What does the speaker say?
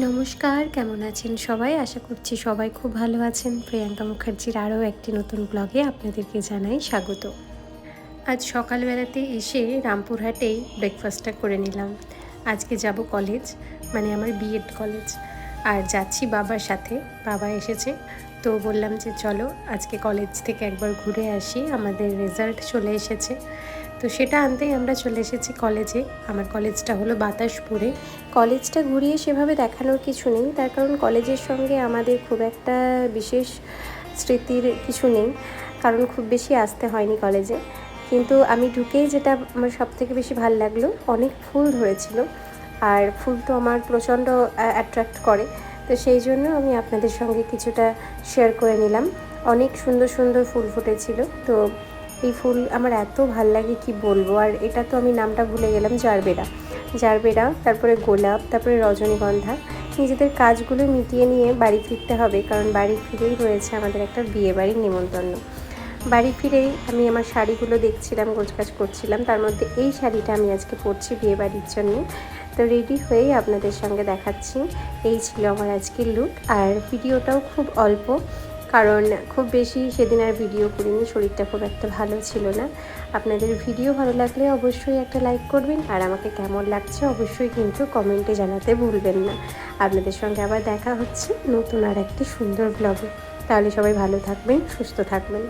নমস্কার, কেমন আছেন সবাই? আশা করছি সবাই খুব ভালো আছেন। প্রিয়াঙ্কা মুখার্জির আরও একটি নতুন ব্লগে আপনাদেরকে জানাই স্বাগত। আজ সকালবেলাতে এসে রামপুরহাটেই ব্রেকফাস্টটা করে নিলাম। আজকে যাব কলেজ, মানে আমার বিএড কলেজ, আর যাচ্ছি বাবার সাথে। বাবা এসেছে, তো বললাম যে চলো আজকে কলেজ থেকে একবার ঘুরে আসি। আমাদের রেজাল্ট চলে এসেছে, তো সেটা আনতেই আমরা চলে এসেছি কলেজে। আমার কলেজটা হলো বাতাসপুরে। কলেজটা ঘুরিয়ে সেভাবে দেখানোর কিছু নেই, তার কারণ কলেজের সঙ্গে আমাদের খুব একটা বিশেষ স্মৃতির কিছু নেই, কারণ খুব বেশি আসতে হয়নি কলেজে। কিন্তু আমি ঢুকেই যেটা আমার সবথেকে বেশি ভালো লাগলো, অনেক ফুল ধরেছিল, আর ফুল তো আমার প্রচণ্ড অ্যাট্রাক্ট করে, তো সেই জন্য আমি আপনাদের সঙ্গে কিছুটা শেয়ার করে নিলাম। অনেক সুন্দর সুন্দর ফুল ফুটেছিল, তো এই ফুল আমার এত ভাল লাগে কি বলবো। আর এটা তো আমি নামটা ভুলে গেলাম, জারবেরা, তারপরে গোলাপ, তারপরে রজনীগন্ধা। নিজেদের কাজগুলো মিটিয়ে নিয়ে বাড়ি ফিরতে হবে, কারণ বাড়ি ফিরেই রয়েছে আমাদের একটা বিয়েবাড়ির নিমন্ত্রণ। বাড়ি ফিরেই আমি আমার শাড়িগুলো দেখছিলাম, গোছগাছ করছিলাম। তার মধ্যে এই শাড়িটা আমি আজকে পরছি বিয়েবাড়ির জন্য। তো রেডি হয়েই আপনাদের সঙ্গে দেখাচ্ছি। এই ছিল আমার আজকের লুক। আর ভিডিওটাও খুব অল্প, কারণ খুব বেশি সেদিন আর ভিডিও করিনি, শরীরটা খুব একটা ভালো ছিল না। আপনাদের ভিডিও ভালো লাগলে অবশ্যই একটা লাইক করবেন, আর আমাকে কেমন লাগছে অবশ্যই কিন্তু কমেন্টে জানাতে ভুলবেন না। আপনাদের সঙ্গে আবার দেখা হচ্ছে নতুন আর একটি সুন্দর ব্লগে। তাহলে সবাই ভালো থাকবেন, সুস্থ থাকবেন।